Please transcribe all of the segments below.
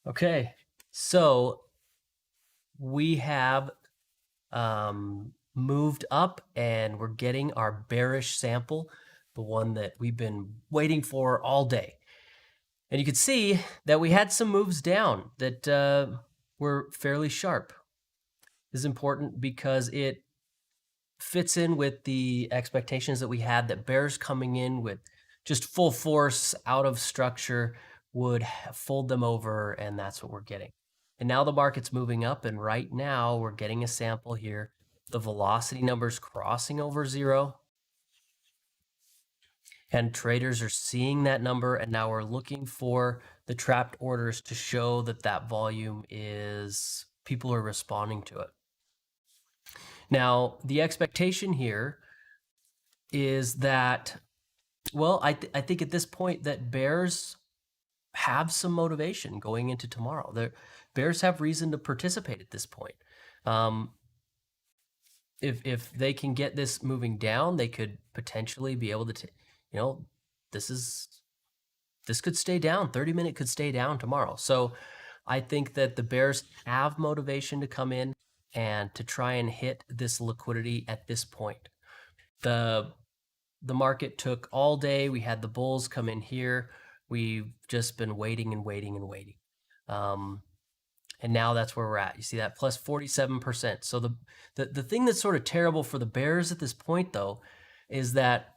Okay, so we have moved up and we're getting our bearish sample, the one that we've been waiting for all day. And you can see that we had some moves down that were fairly sharp. This is important because it fits in with the expectations that we had that bears coming in with just full force out of structure would fold them over, and that's what we're getting. And now the market's moving up, and right now we're getting a sample here. The velocity number's crossing over 0. And traders are seeing that number, and now we're looking for the trapped orders to show that that volume is, people are responding to it. Now, the expectation here is that, well, I think at this point that bears have some motivation going into tomorrow. The bears have reason to participate at this point. If they can get this moving down, they could potentially be able to, this could stay down. 30-minute could stay down tomorrow. So I think that the bears have motivation to come in and to try and hit this liquidity at this point. The market took all day. We had the bulls come in here. We've just been waiting and waiting and waiting. And now that's where we're at. You see that plus 47%. So the thing that's sort of terrible for the bears at this point, though, is that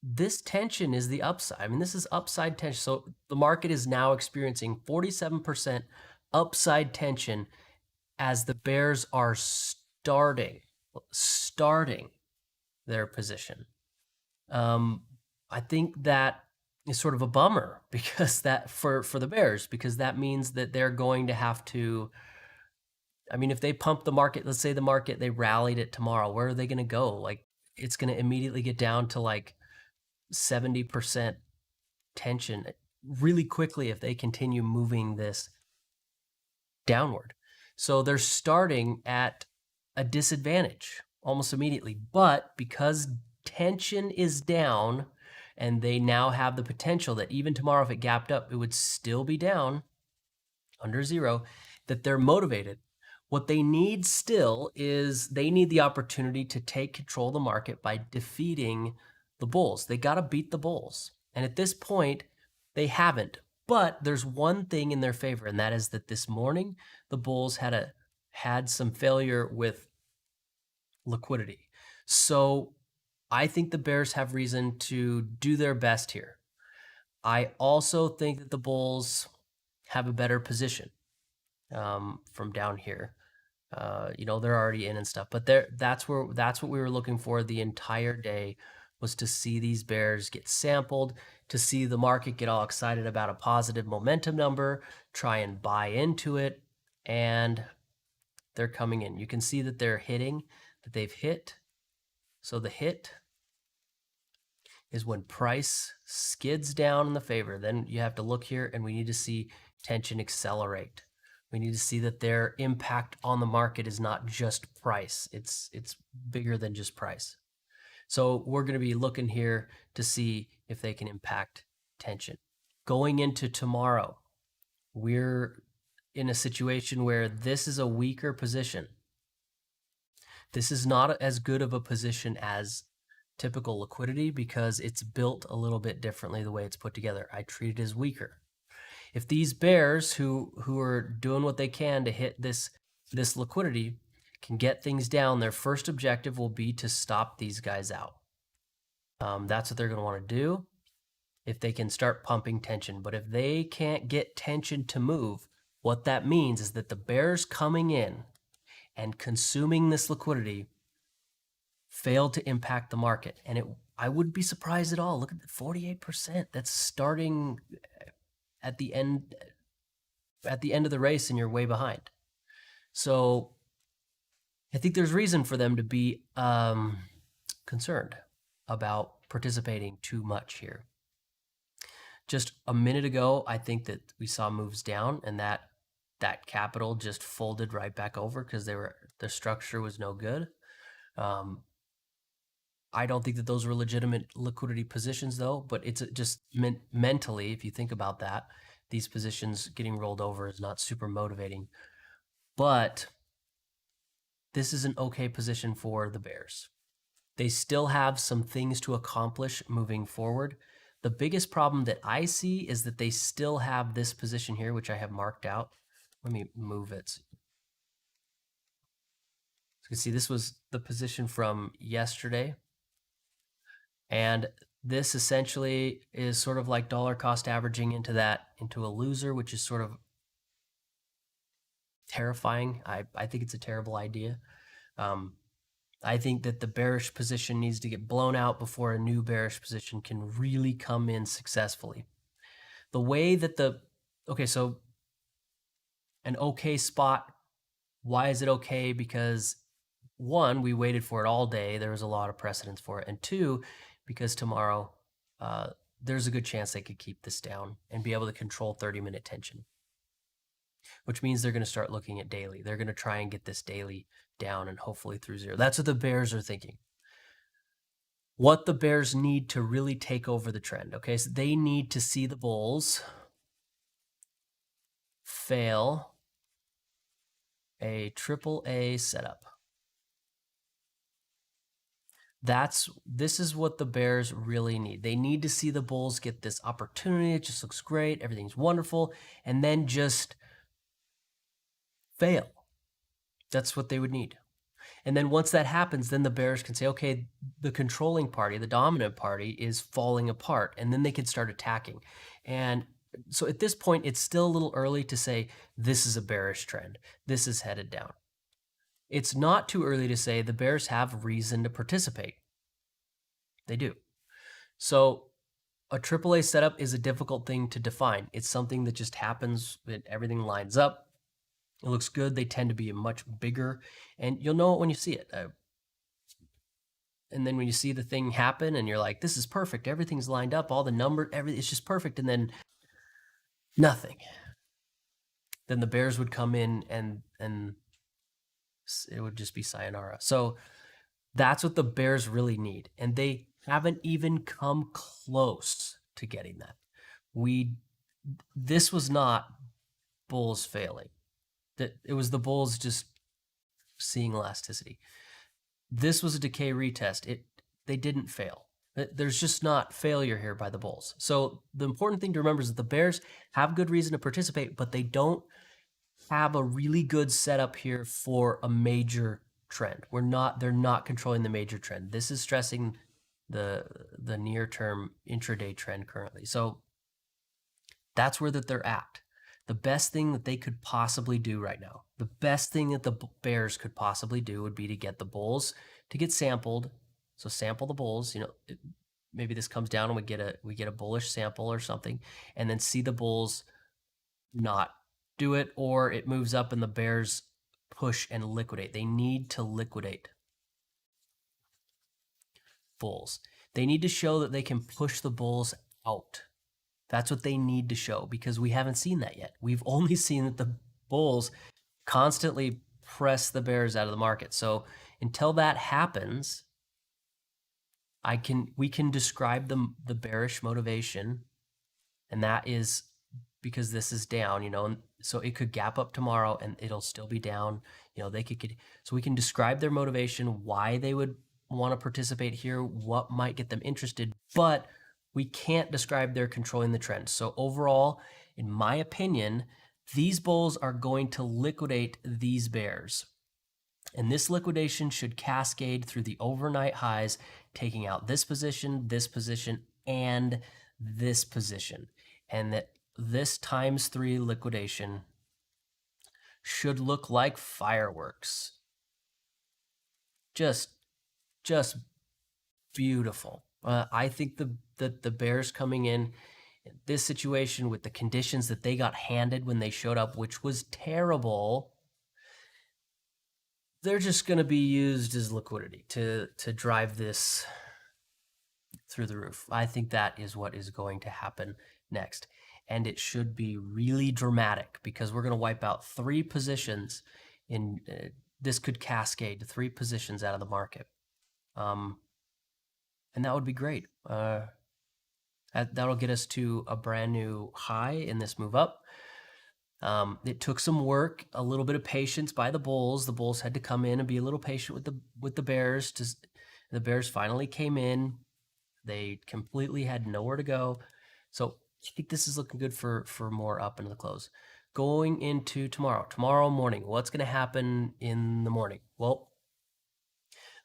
this tension is the upside. I mean, this is upside tension. So the market is now experiencing 47% upside tension as the bears are starting their position. I think that is sort of a bummer because that for the bears, because that means that they're going to have to, I mean, if they pump the market, let's say the market, they rallied it tomorrow, where are they going to go? Like, it's going to immediately get down to like 70% tension really quickly if they continue moving this downward. So they're starting at a disadvantage almost immediately. But because tension is down and they now have the potential that even tomorrow, if it gapped up, it would still be down under 0, that they're motivated. What they need still is they need the opportunity to take control of the market by defeating the bulls. They got to beat the bulls. And at this point, they haven't. But there's one thing in their favor, and that is that this morning, the bulls had some failure with liquidity. So I think the bears have reason to do their best here. I also think that the bulls have a better position from down here. They're already in and stuff, but that's what we were looking for the entire day, was to see these bears get sampled, to see the market get all excited about a positive momentum number, try and buy into it, and they're coming in. You can see that they're hitting, that they've hit. So the hit is when price skids down in the favor. Then you have to look here, and we need to see tension accelerate. We need to see that their impact on the market is not just price. It's bigger than just price. So we're going to be looking here to see if they can impact tension. Going into tomorrow, we're in a situation where this is a weaker position. This is not as good of a position as typical liquidity because it's built a little bit differently the way it's put together. I treat it as weaker. If these bears who are doing what they can to hit this liquidity can get things down, their first objective will be to stop these guys out. That's what they're going to want to do if they can start pumping tension. But if they can't get tension to move, what that means is that the bears coming in and consuming this liquidity failed to impact the market. And I wouldn't be surprised at all. Look at the 48%. That's starting at the end of the race, and you're way behind. So I think there's reason for them to be concerned about participating too much here. Just a minute ago, I think that we saw moves down, and that capital just folded right back over because the structure was no good. I don't think that those were legitimate liquidity positions, though, but it's just mentally, if you think about that, these positions getting rolled over is not super motivating. But this is an okay position for the Bears. They still have some things to accomplish moving forward. The biggest problem that I see is that they still have this position here, which I have marked out. Let me move it. So you can see this was the position from yesterday. And this essentially is sort of like dollar cost averaging into a loser, which is sort of terrifying. I think it's a terrible idea. I think that the bearish position needs to get blown out before a new bearish position can really come in successfully. The way that so an okay spot, why is it okay? Because one, we waited for it all day. There was a lot of precedence for it. And two, because tomorrow there's a good chance they could keep this down and be able to control 30-minute tension, which means they're going to start looking at daily. They're going to try and get this daily down and hopefully through zero. That's what the Bears are thinking. What the Bears need to really take over the trend, okay? So they need to see the bulls fail a AAA setup. This is what the Bears really need. They need to see the bulls get this opportunity. It just looks great. Everything's wonderful. And then just fail. That's what they would need. And then once that happens, then the Bears can say, okay, the controlling party, the dominant party is falling apart. And then they can start attacking. And so at this point, it's still a little early to say, this is a bearish trend. This is headed down. It's not too early to say the Bears have reason to participate. They do. So a AAA setup is a difficult thing to define. It's something that just happens, that everything lines up. It looks good. They tend to be much bigger, and you'll know it when you see it. And then when you see the thing happen and you're like, this is perfect. Everything's lined up. All the numbers, everything, it's just perfect. And then nothing. Then the Bears would come in and it would just be sayonara. So that's what the Bears really need. And they haven't even come close to getting that. This was not bulls failing. It was the bulls just seeing elasticity. This was a decay retest. They didn't fail. There's just not failure here by the bulls. So the important thing to remember is that the Bears have good reason to participate, but they don't have a really good setup here for a major trend. They're not controlling the major trend. This is stressing the near-term intraday trend currently. So that's where they're at. The best thing that they could possibly do right now, the best thing that the Bears could possibly do would be to get the bulls to get sampled. So sample the bulls, maybe this comes down and we get a bullish sample or something, and then see the bulls not do it, or it moves up and the Bears push and liquidate. They need to liquidate bulls. They need to show that they can push the bulls out. That's what they need to show, because we haven't seen that yet. We've only seen that the bulls constantly press the Bears out of the market. So until that happens, we can describe the bearish motivation, and that is because this is down, and so it could gap up tomorrow and it'll still be down. They could get, so we can describe their motivation, why they would want to participate here, what might get them interested, but we can't describe their controlling the trend. So overall, in my opinion, these bulls are going to liquidate these Bears. And this liquidation should cascade through the overnight highs, taking out this position, and this position. And that this ×3 liquidation should look like fireworks. Just beautiful. I think the Bears coming in this situation with the conditions that they got handed when they showed up, which was terrible, they're just going to be used as liquidity to drive this through the roof. I think that is what is going to happen next. And it should be really dramatic, because we're going to wipe out 3 positions in this could cascade to 3 positions out of the market. And that would be great. That'll get us to a brand new high in this move up. It took some work, a little bit of patience by the bulls. The bulls had to come in and be a little patient with the bears. The bears finally came in. They completely had nowhere to go. So I think this is looking good for more up into the close. Going into tomorrow morning, what's going to happen in the morning? Well,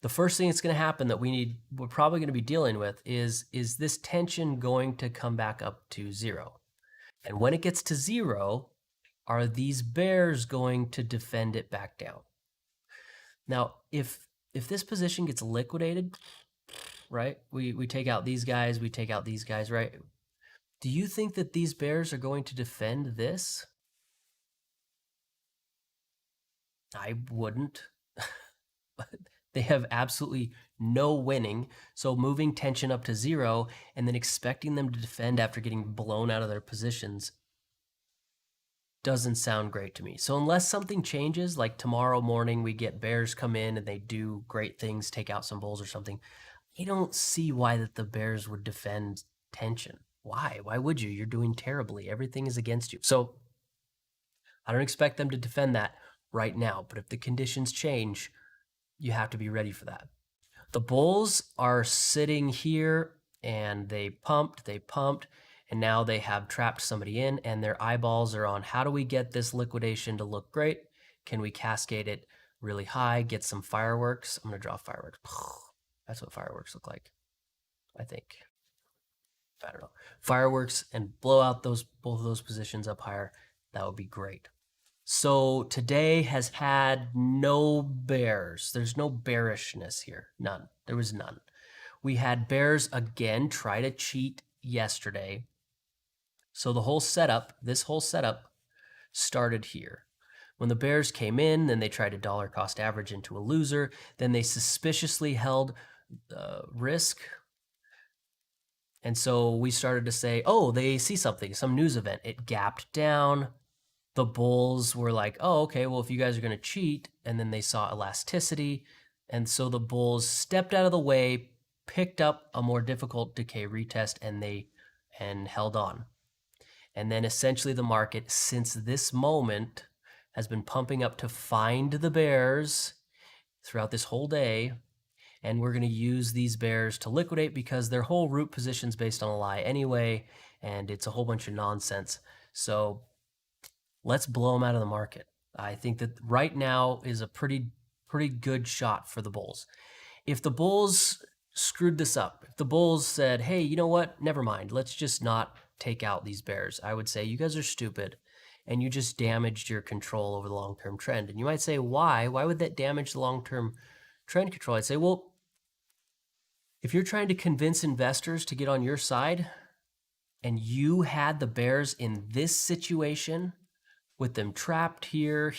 the first thing that's going to happen that we're probably going to be dealing with is this tension going to come back up to zero? And when it gets to zero, are these bears going to defend it back down? Now, if this position gets liquidated, right? We take out these guys, we take out these guys, right? Do you think that these bears are going to defend this? I wouldn't. They have absolutely no winning. So moving tension up to zero and then expecting them to defend after getting blown out of their positions doesn't sound great to me. So unless something changes, like tomorrow morning we get bears come in and they do great things, take out some bulls or something, I don't see why that the bears would defend tension. Why? Why would you? You're doing terribly. Everything is against you. So I don't expect them to defend that right now. But if the conditions change, you have to be ready for that. The bulls are sitting here and they pumped, and now they have trapped somebody in and their eyeballs are on how do we get this liquidation to look great? Can we cascade it really high, get some fireworks? I'm going to draw fireworks. That's what fireworks look like, I think. I don't know. Fireworks and blow out both of those positions up higher. That would be great. So today has had no bears. There's no bearishness here. None. There was none. We had bears again try to cheat yesterday. So the whole setup, this whole setup started here. When the bears came in, then they tried to dollar cost average into a loser. Then they suspiciously held risk. And so we started to say, oh, they see something, some news event. It gapped down. The bulls were like, oh, okay, well, if you guys are going to cheat, and then they saw elasticity. And so the bulls stepped out of the way, picked up a more difficult decay retest, and held on. And then essentially the market, since this moment, has been pumping up to find the bears throughout this whole day. And we're going to use these bears to liquidate because their whole root position's based on a lie anyway, and it's a whole bunch of nonsense. So let's blow them out of the market. I think that right now is a pretty good shot for the bulls. If the bulls screwed this up, if the bulls said, hey, you know what? Never mind. Let's just not take out these bears. I would say you guys are stupid and you just damaged your control over the long-term trend. And you might say, why? Why would that damage the long-term trend control? I'd say, well, if you're trying to convince investors to get on your side and you had the bears in this situation with them trapped here,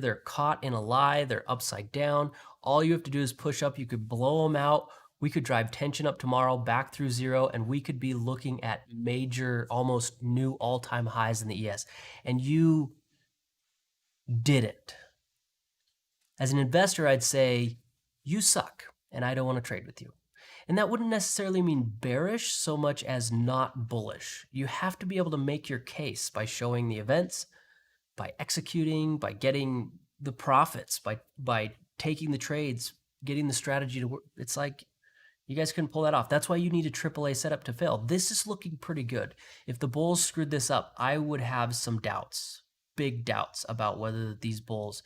they're caught in a lie, they're upside down. All you have to do is push up. You could blow them out. We could drive tension up tomorrow back through zero, and we could be looking at major, almost new all-time highs in the ES. And you didn't. As an investor, I'd say, you suck, and I don't want to trade with you. And that wouldn't necessarily mean bearish so much as not bullish. You have to be able to make your case by showing the events, by executing, by getting the profits, by taking the trades, getting the strategy to work. It's like you guys couldn't pull that off. That's why you need a AAA setup to fail. This is looking pretty good. If the bulls screwed this up, I would have some doubts, big doubts about whether these bulls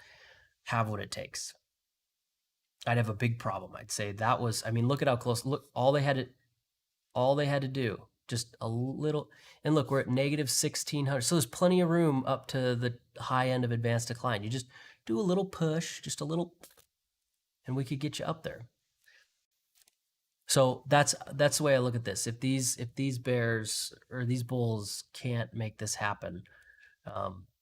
have what it takes. I'd have a big problem. I'd say that was, I mean, look at how close, look, all they had to do, just a little, and look, we're at negative 1600. So there's plenty of room up to the high end of advanced decline. You just do a little push, just a little, and we could get you up there. So that's the way I look at this. If these bears or these bulls can't make this happen,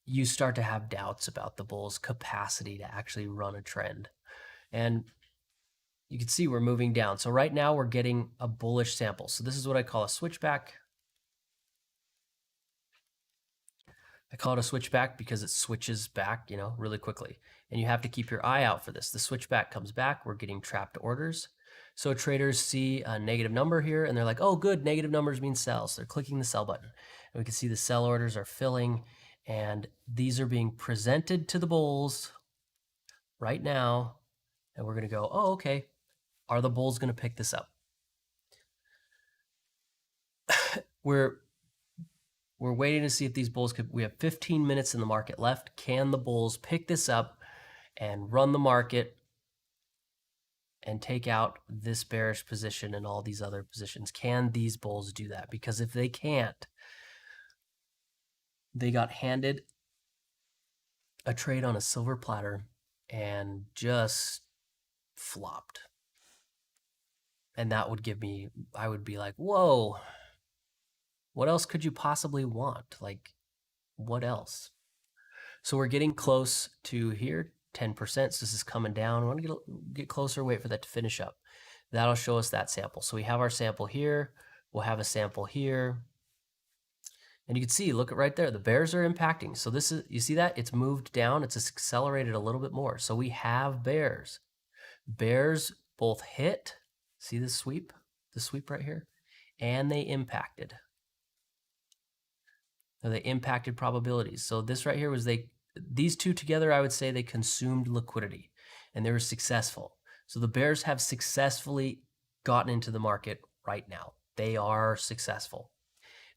you start to have doubts about the bulls' capacity to actually run a trend. And you can see we're moving down. So right now we're getting a bullish sample. So this is what I call a switchback. I call it a switchback because it switches back, you know, really quickly. And you have to keep your eye out for this. The switchback comes back. We're getting trapped orders. So traders see a negative number here and they're like, oh, good, negative numbers mean sell. So they're clicking the sell button. And we can see the sell orders are filling and these are being presented to the bulls right now. And we're going to go, oh, okay, are the bulls going to pick this up? We're waiting to see if these bulls could. We have 15 minutes in the market left. Can the bulls pick this up and run the market and take out this bearish position and all these other positions? Can these bulls do that? Because if they can't, they got handed a trade on a silver platter and just flopped. And that would give me, I would be like, whoa, what else could you possibly want? Like, what else? So we're getting close to here, 10%. So this is coming down. I want to get closer, wait for that to finish up. That'll show us that sample. So we have our sample here. We'll have a sample here. And you can see, look at right there, the bears are impacting. So this is, you see that? It's moved down. It's accelerated a little bit more. So we have bears. Bears both hit, see the sweep right here, and they impacted. So they impacted probabilities. So this right here was these two together, I would say they consumed liquidity and they were successful. So the bears have successfully gotten into the market right now. They are successful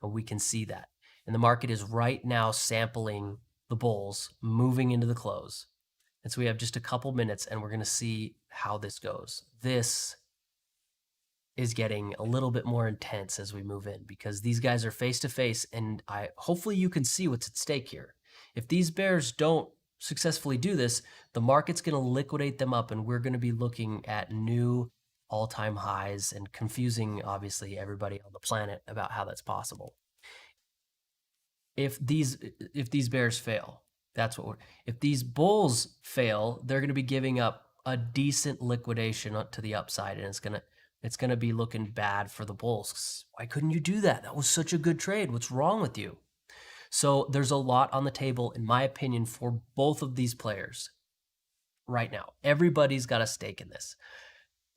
and we can see that. And the market is right now sampling the bulls moving into the close. And so we have just a couple minutes and we're going to see how this goes. This is getting a little bit more intense as we move in because these guys are face to face and hopefully you can see what's at stake here. If these bears don't successfully do this, the market's going to liquidate them up and we're going to be looking at new all-time highs and confusing obviously everybody on the planet about how that's possible. If these bears fail, that's what if these bulls fail, they're going to be giving up a decent liquidation to the upside and it's going to be looking bad for the bulls. Why couldn't you do that? That was such a good trade. What's wrong with you? So there's a lot on the table, in my opinion, for both of these players right now. Everybody's got a stake in this.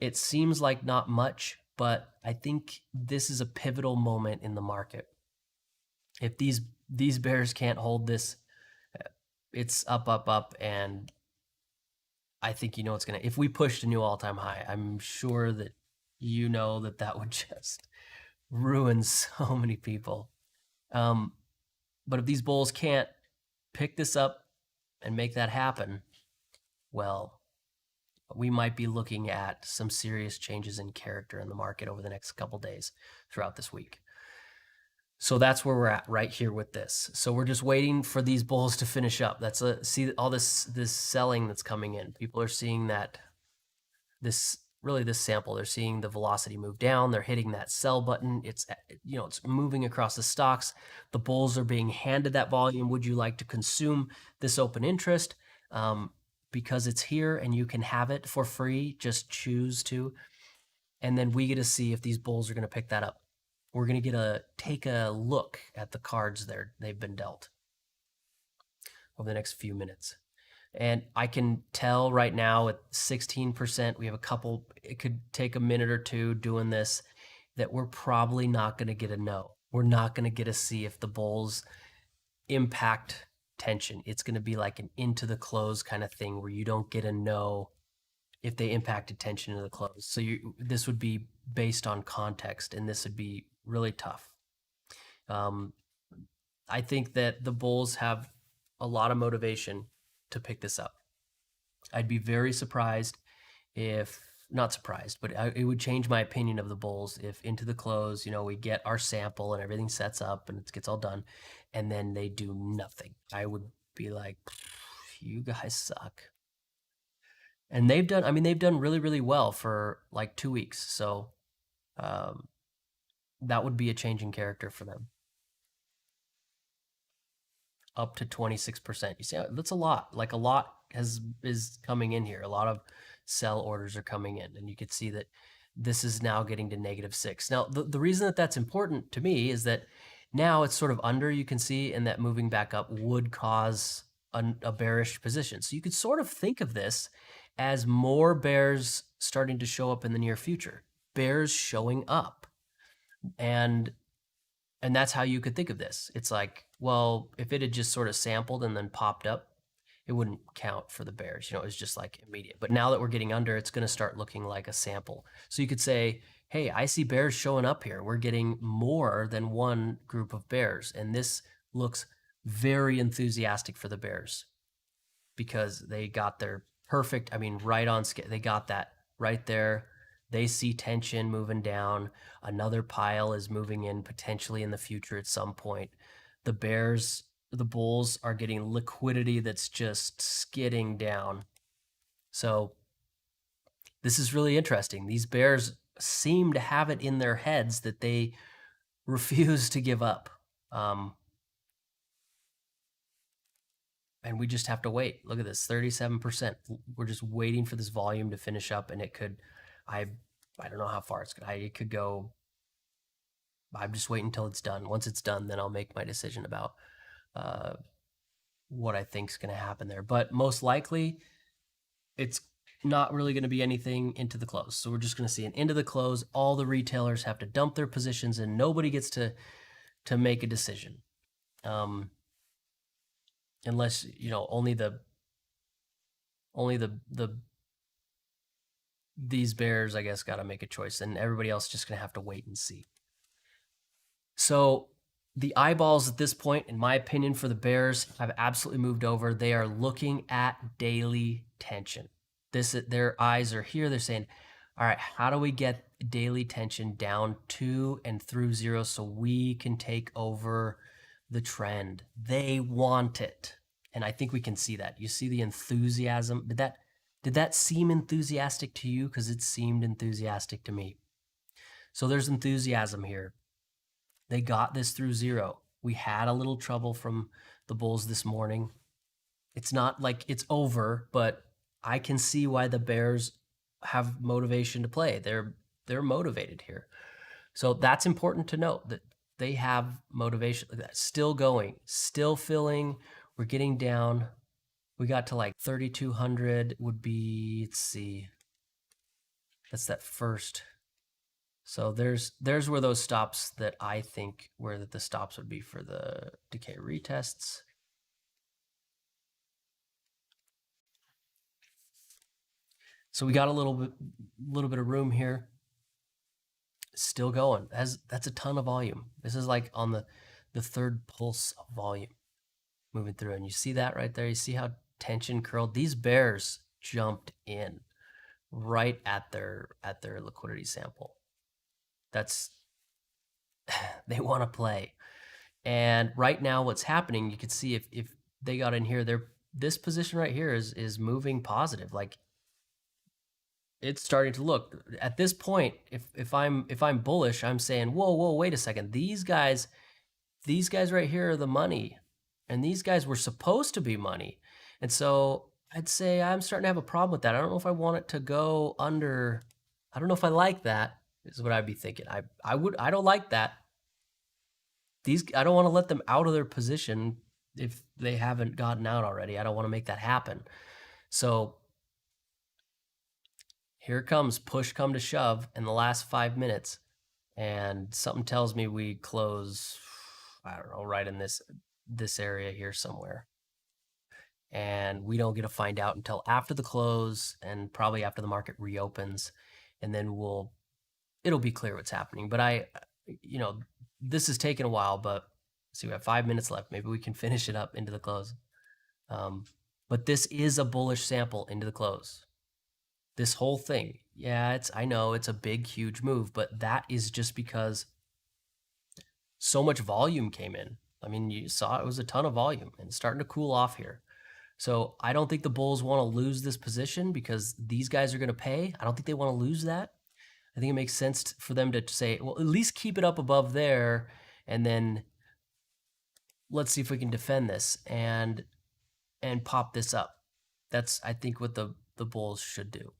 It seems like not much, but I think this is a pivotal moment in the market. If these bears can't hold this, it's up, and I think you know it's going to, if we pushed a new all-time high, I'm sure that you know that would just ruin so many people. But if these bulls can't pick this up and make that happen, well, we might be looking at some serious changes in character in the market over the next couple days throughout this week. So that's where we're at right here with this. So we're just waiting for these bulls to finish up. See all this selling that's coming in. People are seeing that this sample, they're seeing the velocity move down. They're hitting that sell button. It's moving across the stocks. The bulls are being handed that volume. Would you like to consume this open interest? Because it's here and you can have it for free, just choose to. And then we get to see if these bulls are going to pick that up. We're going to take a look at the cards they've been dealt over the next few minutes. And I can tell right now at 16%, we have a couple, it could take a minute or two doing this, that we're probably not going to get a no. We're not going to get a see if the bulls impact tension. It's going to be like an into the close kind of thing where you don't get a no if they impacted tension into the close. So this would be based on context, and this would be really tough. I think that the bulls have a lot of motivation to pick this up. I'd be very surprised if, not surprised, but it would change my opinion of the bulls if into the close, we get our sample and everything sets up and it gets all done, and then they do nothing. I would be like, you guys suck. And they've done really, really well for like 2 weeks. So that would be a change in character for them. Up to 26%. You see, that's a lot. Like a lot is coming in here. A lot of sell orders are coming in, and you could see that this is now getting to -6. Now, the reason that that's important to me is that now it's sort of under, you can see, and that moving back up would cause a bearish position. So you could sort of think of this as more bears starting to show up in the near future, bears showing up. And that's how you could think of this. It's like, well, if it had just sort of sampled and then popped up, it wouldn't count for the bears. It was just like immediate. But now that we're getting under, it's going to start looking like a sample. So you could say, hey, I see bears showing up here. We're getting more than one group of bears. And this looks very enthusiastic for the bears because they got their perfect, right on scale. They got that right there. They see tension moving down. Another pile is moving in potentially in the future at some point. The bears, the bulls are getting liquidity that's just skidding down. So this is really interesting. These bears seem to have it in their heads that they refuse to give up. And we just have to wait. Look at this, 37%. We're just waiting for this volume to finish up, and it could, I don't know how far it's going. It could go. I'm just waiting until it's done. Once it's done, then I'll make my decision about what I think is going to happen there. But most likely, it's not really going to be anything into the close. So we're just going to see an into the close. All the retailers have to dump their positions, and nobody gets to make a decision. Unless, only these bears, I guess, got to make a choice, and everybody else just going to have to wait and see. So the eyeballs at this point, in my opinion, for the bears have absolutely moved over. They are looking at daily tension. Their eyes are here. They're saying, all right, how do we get daily tension down to and through zero so we can take over the trend? They want it. And I think we can see that. You see the enthusiasm. Did that seem enthusiastic to you? Because it seemed enthusiastic to me. So there's enthusiasm here. They got this through zero. We had a little trouble from the bulls this morning. It's not like it's over, but I can see why the bears have motivation to play. They're motivated here. So that's important to note, that they have motivation like that. Still going, still filling. We're getting down. We got to like 3,200 would be, let's see. That's that first. So there's where those stops that I think where the stops would be for the decay retests. So we got a little bit of room here. Still going. That's a ton of volume. This is like on the third pulse of volume moving through, and you see that right there. You see how tension curled. These bears jumped in right at their liquidity sample. That's they want to play. And right now what's happening, you can see if they got in here, this position right here is moving positive. Like it's starting to look at this point, if I'm bullish, I'm saying, whoa, wait a second. These guys right here are the money. And these guys were supposed to be money. And so I'd say I'm starting to have a problem with that. I don't know if I want it to go under. I don't know if I like that, is what I'd be thinking. I don't like that. I don't want to let them out of their position if they haven't gotten out already. I don't want to make that happen. So here it comes, push come to shove in the last 5 minutes. And something tells me we close, I don't know, right in this area here somewhere. And we don't get to find out until after the close and probably after the market reopens. And then it'll be clear what's happening. But this has taken a while, but see, we have 5 minutes left. Maybe we can finish it up into the close. But this is a bullish sample into the close. This whole thing, yeah, I know it's a big, huge move, but that is just because so much volume came in. I mean, you saw it was a ton of volume and it's starting to cool off here. So I don't think the bulls want to lose this position because these guys are going to pay. I don't think they want to lose that. I think it makes sense for them to say, well, at least keep it up above there, and then let's see if we can defend this and pop this up. That's, I think, what the bulls should do.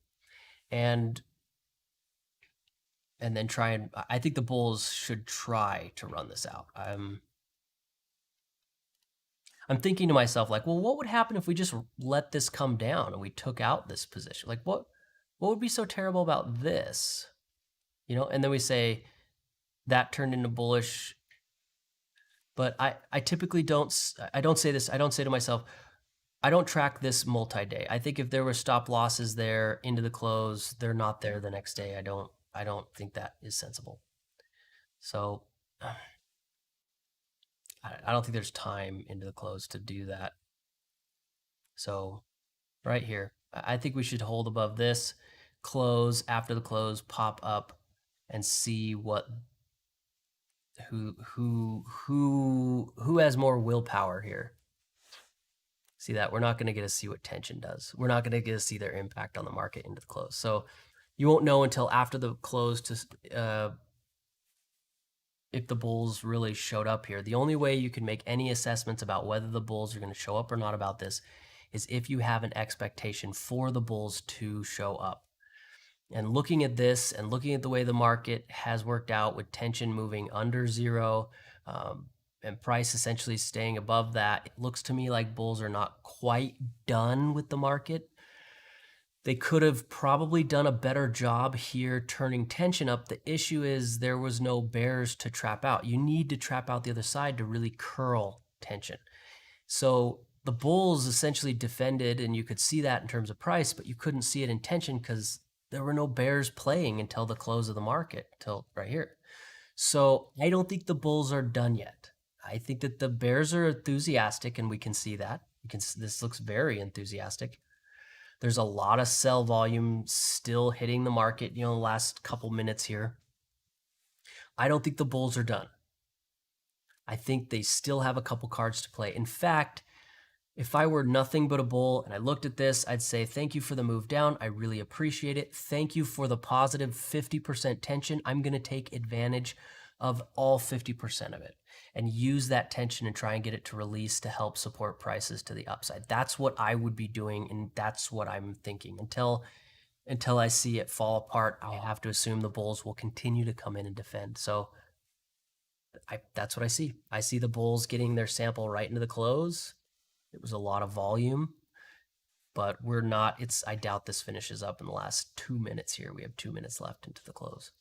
And then I think the bulls should try to run this out. I'm thinking to myself, like, well, what would happen if we just let this come down and we took out this position? Like, what would be so terrible about this? And then we say that turned into bullish. But I typically I don't say this, I don't say to myself, I don't track this multi-day. I think if there were stop losses there into the close, they're not there the next day. I don't think that is sensible. So I don't think there's time into the close to do that. So right here, I think we should hold above this, close after the close, pop up, and see who has more willpower here. See that? We're not going to get to see what tension does. We're not going to get to see their impact on the market into the close. So you won't know until after the close if the bulls really showed up here. The only way you can make any assessments about whether the bulls are going to show up or not about this is if you have an expectation for the bulls to show up. And looking at this and looking at the way the market has worked out with tension moving under zero, and price essentially staying above that, it looks to me like bulls are not quite done with the market. They could have probably done a better job here turning tension up. The issue is there was no bears to trap out. You need to trap out the other side to really curl tension. So the bulls essentially defended, and you could see that in terms of price, but you couldn't see it in tension because there were no bears playing until the close of the market, till right here. So I don't think the bulls are done yet. I think that the bears are enthusiastic, and we can see that. This looks very enthusiastic. There's a lot of sell volume still hitting the market, the last couple minutes here. I don't think the bulls are done. I think they still have a couple cards to play. In fact, if I were nothing but a bull and I looked at this, I'd say, thank you for the move down. I really appreciate it. Thank you for the positive 50% tension. I'm going to take advantage of all 50% of it and use that tension and try and get it to release to help support prices to the upside. That's what I would be doing, and that's what I'm thinking. Until I see it fall apart, I have to assume the bulls will continue to come in and defend. So that's what I see. I see the bulls getting their sample right into the close. It was a lot of volume, but we're not, I doubt this finishes up in the last 2 minutes here. We have 2 minutes left into the close.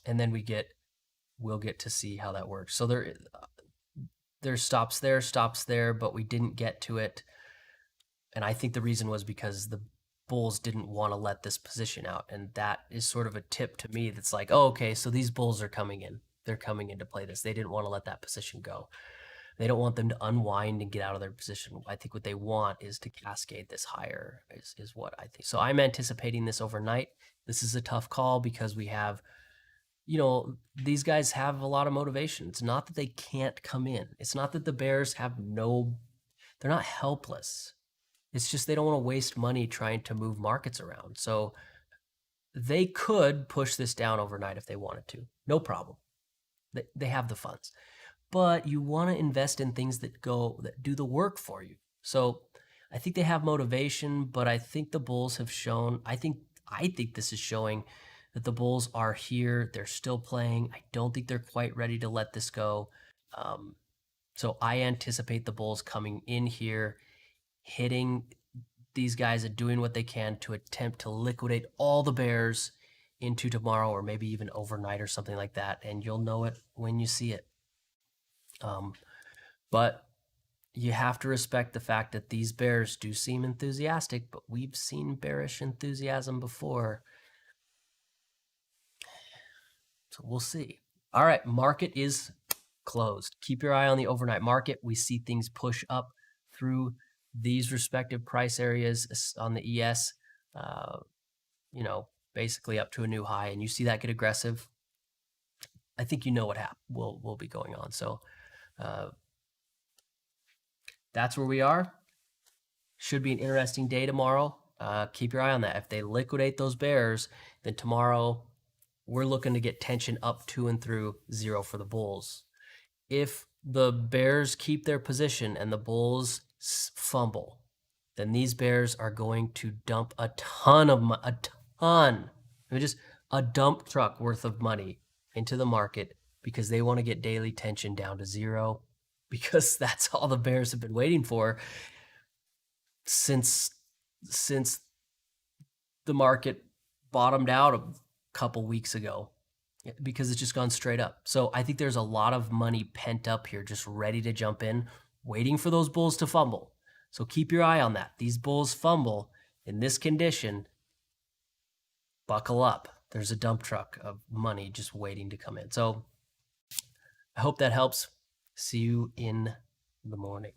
And then we'll get to see how that works. So there's stops there, but we didn't get to it. And I think the reason was because the bulls didn't want to let this position out. And that is sort of a tip to me that's like, oh, okay, so these bulls are coming in. They're coming in to play this. They didn't want to let that position go. They don't want them to unwind and get out of their position. I think what they want is to cascade this higher is what I think. So I'm anticipating this overnight. This is a tough call because we have, these guys have a lot of motivation. It's not that they can't come in. It's not that the bears they're not helpless. It's just they don't want to waste money trying to move markets around. So they could push this down overnight if they wanted to. No problem. They have the funds. But you want to invest in things that do the work for you. So I think they have motivation, but I think the bulls have shown, I think this is showing that the bulls are here. They're still playing. I don't think they're quite ready to let this go. So I anticipate the bulls coming in here, hitting these guys and doing what they can to attempt to liquidate all the bears into tomorrow, or maybe even overnight or something like that. And you'll know it when you see it. But you have to respect the fact that these bears do seem enthusiastic, but we've seen bearish enthusiasm before. So we'll see. All right, market is closed. Keep your eye on the overnight market. We see things push up through these respective price areas on the ES, basically up to a new high, and you see that get aggressive. I think you know what will be going on. So that's where we are. Should be an interesting day tomorrow. Keep your eye on that. If they liquidate those bears, then tomorrow we're looking to get tension up to and through zero for the bulls. If the bears keep their position and the bulls fumble, then these bears are going to dump a dump truck worth of money into the market because they want to get daily tension down to zero. because that's all the bears have been waiting for since the market bottomed out a couple weeks ago, because it's just gone straight up. So I think there's a lot of money pent up here, just ready to jump in, waiting for those bulls to fumble. So keep your eye on that. These bulls fumble in this condition, buckle up. There's a dump truck of money just waiting to come in. So I hope that helps. See you in the morning.